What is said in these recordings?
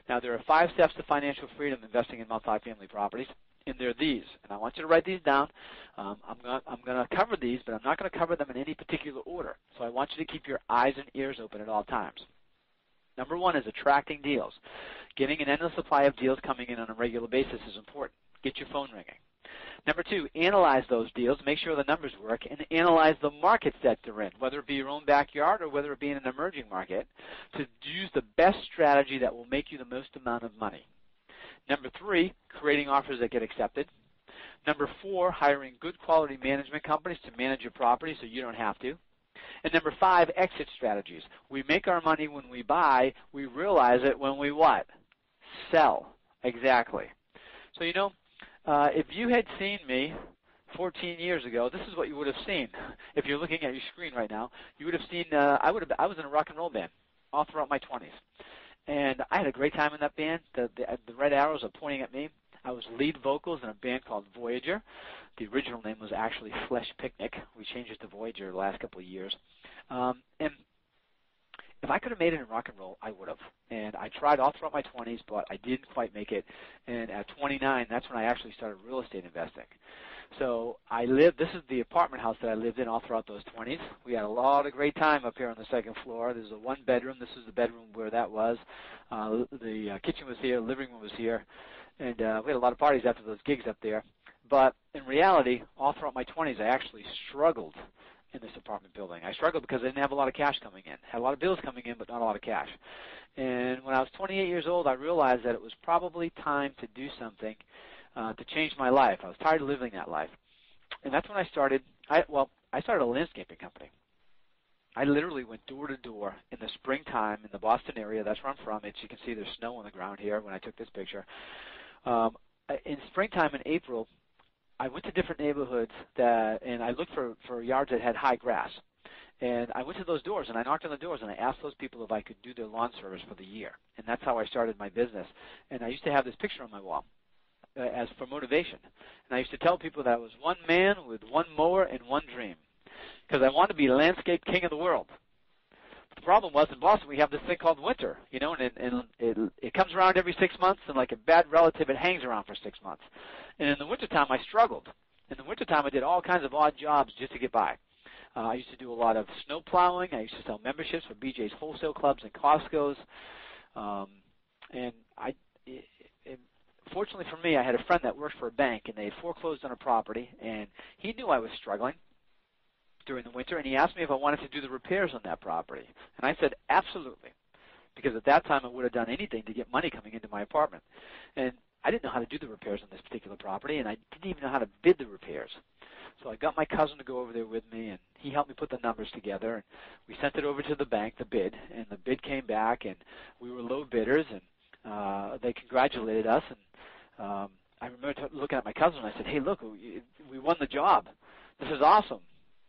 Now, there are 5 steps to financial freedom investing in multifamily properties, and they're these. And I want you to write these down. I'm going to cover these, but I'm not going to cover them in any particular order. So I want you to keep your eyes and ears open at all times. Number 1 is attracting deals. Getting an endless supply of deals coming in on a regular basis is important. Get your phone ringing. Number 2, analyze those deals, make sure the numbers work, and analyze the markets that they're in, whether it be your own backyard or whether it be in an emerging market, to use the best strategy that will make you the most amount of money. Number 3, creating offers that get accepted. Number 4, hiring good quality management companies to manage your property so you don't have to. And number 5, exit strategies. We make our money when we buy. We realize it when we what? Sell. Exactly. So, you know, if you had seen me 14 years ago, this is what you would have seen. If you're looking at your screen right now, you would have seen I was in a rock and roll band all throughout my 20s. And I had a great time in that band. The red arrows are pointing at me. I was lead vocals in a band called Voyager. The original name was actually Flesh Picnic. We changed it to Voyager the last couple of years. And if I could have made it in rock and roll, I would have. And I tried all throughout my 20s, but I didn't quite make it. And at 29, that's when I actually started real estate investing. So this is the apartment house that I lived in all throughout those 20s. We had a lot of great time up here on the second floor. There's a 1-bedroom. This is the bedroom where that was. The kitchen was here. The living room was here. And we had a lot of parties after those gigs up there. But in reality, all throughout my 20s, I actually struggled in this apartment building. I struggled because I didn't have a lot of cash coming in. Had a lot of bills coming in, but not a lot of cash. And when I was 28 years old, I realized that it was probably time to do something to change my life. I was tired of living that life. And that's when I started. I started a landscaping company. I literally went door to door in the springtime in the Boston area. That's where I'm from. As you can see, there's snow on the ground here when I took this picture. In springtime in April, I went to different neighborhoods and I looked for yards that had high grass. And I went to those doors and I knocked on the doors and I asked those people if I could do their lawn service for the year. And that's how I started my business. And I used to have this picture on my wall as for motivation. And I used to tell people that I was one man with one mower and one dream, because I wanted to be landscape king of the world. But the problem was in Boston we have this thing called winter, you know, and it comes around every 6 months, and like a bad relative, it hangs around for 6 months. And in the wintertime I struggled. In the wintertime I did all kinds of odd jobs just to get by. I used to do a lot of snow plowing. I used to sell memberships for BJ's wholesale clubs and Costco's. Fortunately for me, I had a friend that worked for a bank, and they had foreclosed on a property, and he knew I was struggling during the winter, and he asked me if I wanted to do the repairs on that property. And I said, absolutely, because at that time I would have done anything to get money coming into my apartment. And I didn't know how to do the repairs on this particular property, and I didn't even know how to bid the repairs. So I got my cousin to go over there with me, and he helped me put the numbers together, and we sent it over to the bank, the bid, and the bid came back, and we were low bidders, and they congratulated us. And I remember looking at my cousin, and I said, hey, look, we won the job. This is awesome.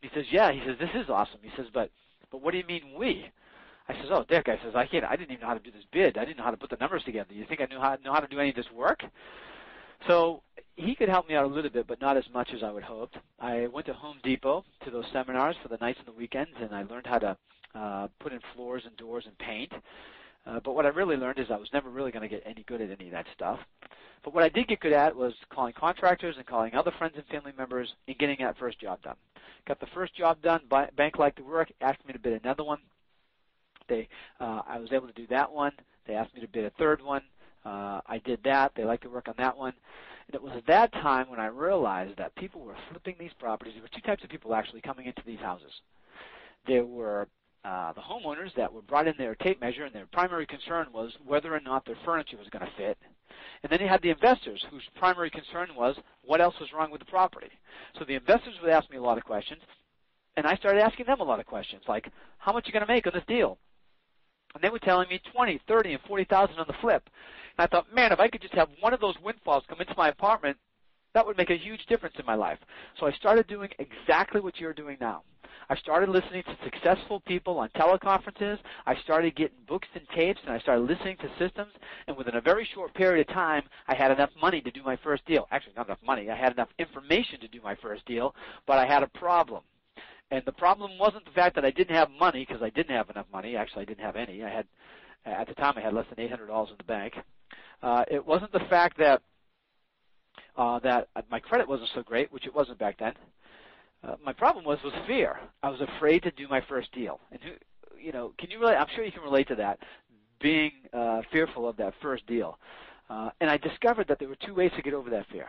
He says, yeah. He says, this is awesome. He says, but what do you mean we? I says, oh, Dick. I says, I didn't even know how to do this bid. I didn't know how to put the numbers together. You think I know how to do any of this work? So he could help me out a little bit, but not as much as I would hoped. I went to Home Depot to those seminars for the nights and the weekends, and I learned how to put in floors and doors and paint. But what I really learned is I was never really going to get any good at any of that stuff. But what I did get good at was calling contractors and calling other friends and family members and getting that first job done. Got the first job done, bank liked the work, asked me to bid another one. I was able to do that one. They asked me to bid a third one. I did that. They liked to work on that one. And it was at that time when I realized that people were flipping these properties. There were two types of people actually coming into these houses. There were the homeowners that were brought in their tape measure, and their primary concern was whether or not their furniture was going to fit. And then you had the investors, whose primary concern was what else was wrong with the property. So the investors would ask me a lot of questions, and I started asking them a lot of questions, like, how much are you going to make on this deal? And they were telling me 20, 30, and 40,000 on the flip. And I thought, man, if I could just have one of those windfalls come into my apartment, that would make a huge difference in my life. So I started doing exactly what you're doing now. I started listening to successful people on teleconferences. I started getting books and tapes, and I started listening to systems. And within a very short period of time, I had enough money to do my first deal. Actually, not enough money. I had enough information to do my first deal, but I had a problem. And the problem wasn't the fact that I didn't have money, because I didn't have enough money. Actually, I didn't have any. I had At the time, I had less than $800 in the bank. It wasn't the fact that my credit wasn't so great, which it wasn't back then. My problem was fear. I was afraid to do my first deal. And can you really? I'm sure you can relate to that, being fearful of that first deal. And I discovered that there were two ways to get over that fear.